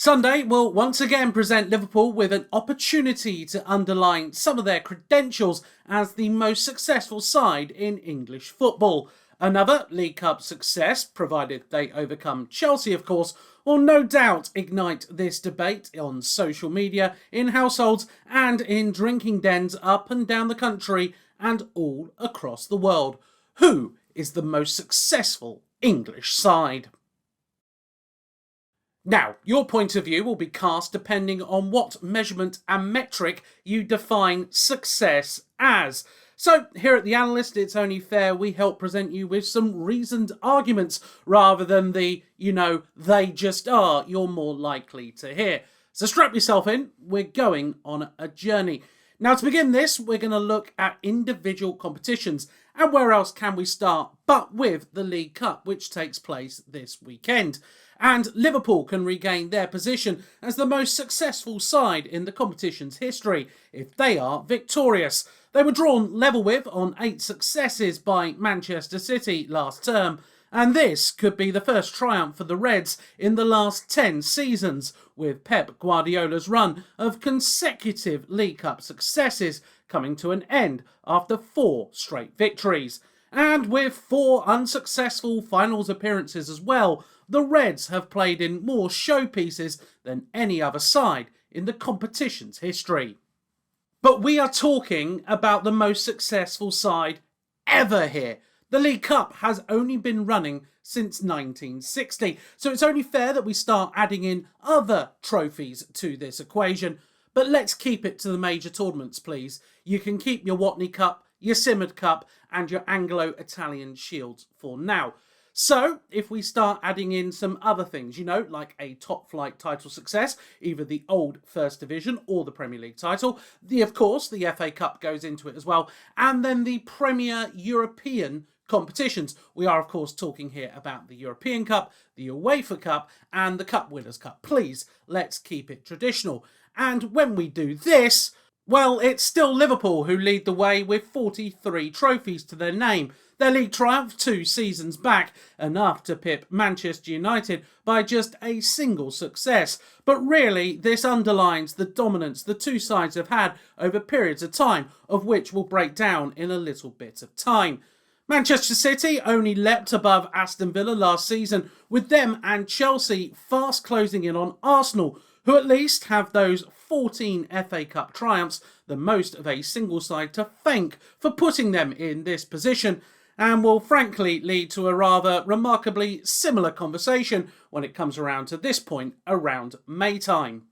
Sunday will once again present Liverpool with an opportunity to underline some of their credentials as the most successful side in English football. Another League Cup success, provided they overcome Chelsea of course, will no doubt ignite this debate on social media, in households and in drinking dens up and down the country and all across the world. Who is the most successful English side? Now, your point of view will be cast depending on what measurement and metric you define success as. So, here at The Analyst, it's only fair we help present you with some reasoned arguments rather than the, they just are you're more likely to hear. So strap yourself in, we're going on a journey. Now, to begin this, we're going to look at individual competitions. And where else can we start but with the League Cup, which takes place this weekend. And Liverpool can regain their position as the most successful side in the competition's history if they are victorious. They were drawn level with on 8 successes by Manchester City last term, and this could be the first triumph for the Reds in the last 10 seasons, with Pep Guardiola's run of consecutive League Cup successes coming to an end after 4 straight victories. And with 4 unsuccessful finals appearances as well, the Reds have played in more showpieces than any other side in the competition's history. But we are talking about the most successful side ever here. The League Cup has only been running since 1960, so it's only fair that we start adding in other trophies to this equation. But let's keep it to the major tournaments, please. You can keep your Watney Cup, your Simard Cup, and your Anglo-Italian Shields for now. So, if we start adding in some other things, like a top-flight title success, either the old First Division or the Premier League title, of course, the FA Cup goes into it as well, and then the Premier European competitions. We are, of course, talking here about the European Cup, the UEFA Cup, and the Cup Winners' Cup. Please, let's keep it traditional. And when we do this, well, it's still Liverpool who lead the way with 43 trophies to their name. Their league triumph 2 seasons back, enough to pip Manchester United by just a single success. But really, this underlines the dominance the two sides have had over periods of time, of which we'll break down in a little bit of time. Manchester City only leapt above Aston Villa last season, with them and Chelsea fast closing in on Arsenal, who at least have those 14 FA Cup triumphs, the most of a single side to thank for putting them in this position, and will frankly lead to a rather remarkably similar conversation when it comes around to this point around May time.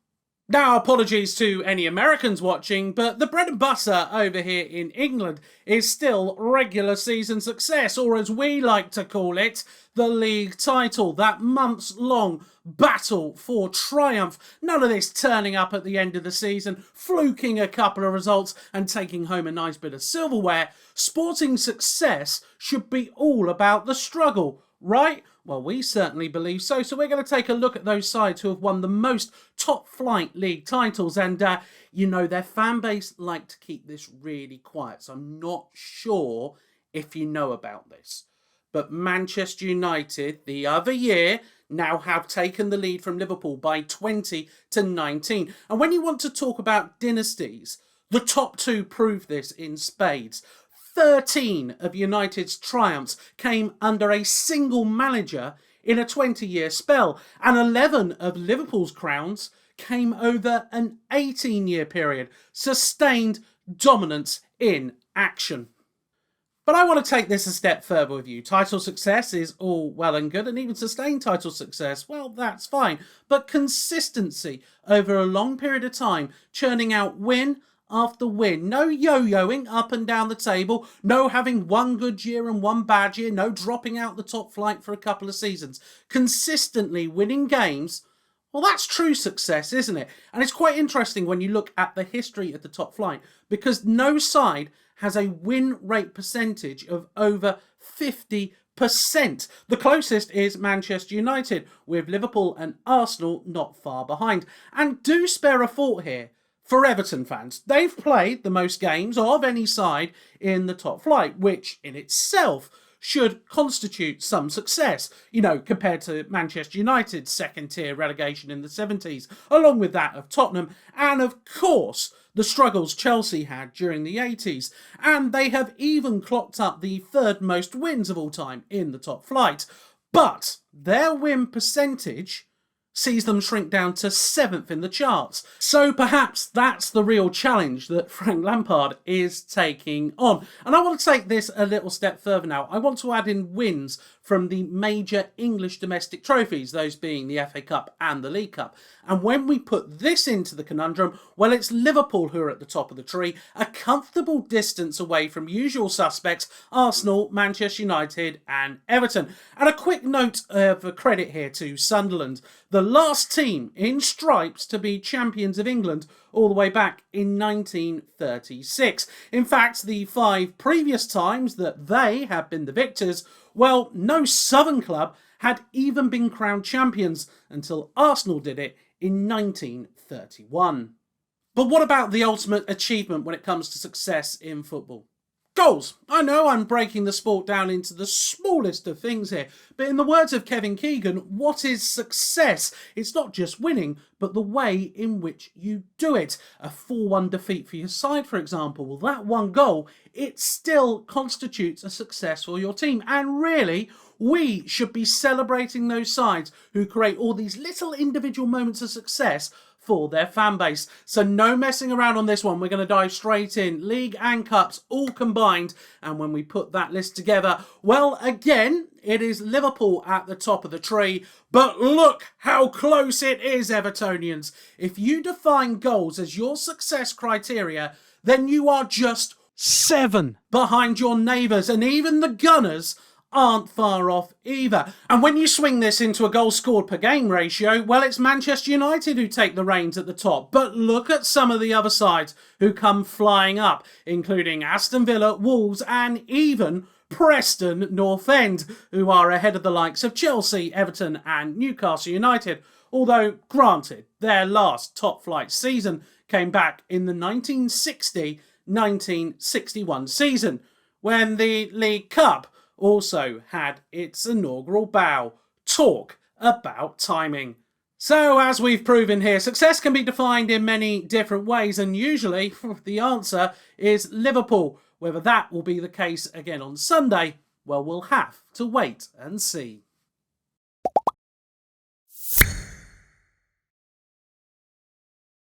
Now, apologies to any Americans watching, but the bread and butter over here in England is still regular season success, or as we like to call it, the league title, that months-long battle for triumph. None of this turning up at the end of the season, fluking a couple of results and taking home a nice bit of silverware. Sporting success should be all about the struggle, right? Well, we certainly believe so. So we're going to take a look at those sides who have won the most top-flight league titles. And, their fan base like to keep this really quiet. So I'm not sure if you know about this. But Manchester United, the other year, now have taken the lead from Liverpool by 20-19. And when you want to talk about dynasties, the top 2 prove this in spades. 13 of United's triumphs came under a single manager in a 20-year spell, and 11 of Liverpool's crowns came over an 18-year period. Sustained dominance in action. But I want to take this a step further with you. Title success is all well and good, and even sustained title success, well, that's fine. But consistency over a long period of time, churning out win after win. No yo-yoing up and down the table. No having one good year and one bad year. No dropping out the top flight for a couple of seasons. Consistently winning games. Well, that's true success, isn't it? And it's quite interesting when you look at the history of the top flight, because no side has a win rate percentage of over 50%. The closest is Manchester United, with Liverpool and Arsenal not far behind. And do spare a thought here for Everton fans. They've played the most games of any side in the top flight, which in itself should constitute some success, compared to Manchester United's second-tier relegation in the 70s, along with that of Tottenham, and of course, the struggles Chelsea had during the 80s. And they have even clocked up the third most wins of all time in the top flight. But their win percentage sees them shrink down to 7th in the charts. So perhaps that's the real challenge that Frank Lampard is taking on. And I want to take this a little step further now. I want to add in wins from the major English domestic trophies, those being the FA Cup and the League Cup. And when we put this into the conundrum, well, it's Liverpool who are at the top of the tree, a comfortable distance away from usual suspects, Arsenal, Manchester United and Everton. And a quick note of credit here to Sunderland, the last team in stripes to be champions of England all the way back in 1936. In fact, the 5 previous times that they have been the victors, well, no Southern club had even been crowned champions until Arsenal did it in 1931. But what about the ultimate achievement when it comes to success in football? Goals. I know I'm breaking the sport down into the smallest of things here, but in the words of Kevin Keegan, what is success? It's not just winning, but the way in which you do it. A 4-1 defeat for your side, for example, well, that one goal, it still constitutes a success for your team. And really, we should be celebrating those sides who create all these little individual moments of success for their fan base. So no messing around on this one. We're going to dive straight in. League and Cups all combined. And when we put that list together, well, again, it is Liverpool at the top of the tree. But look how close it is, Evertonians. If you define goals as your success criteria, then you are just 7 behind your neighbours. And even the Gunners aren't far off either. And when you swing this into a goal scored per game ratio, well, it's Manchester United who take the reins at the top. But look at some of the other sides who come flying up, including Aston Villa, Wolves, and even Preston North End, who are ahead of the likes of Chelsea, Everton, and Newcastle United. Although, granted, their last top flight season came back in the 1960-1961 season, when the League Cup also had its inaugural bow. Talk about timing. So, as we've proven here, success can be defined in many different ways, and usually the answer is Liverpool. Whether that will be the case again on Sunday, well, we'll have to wait and see.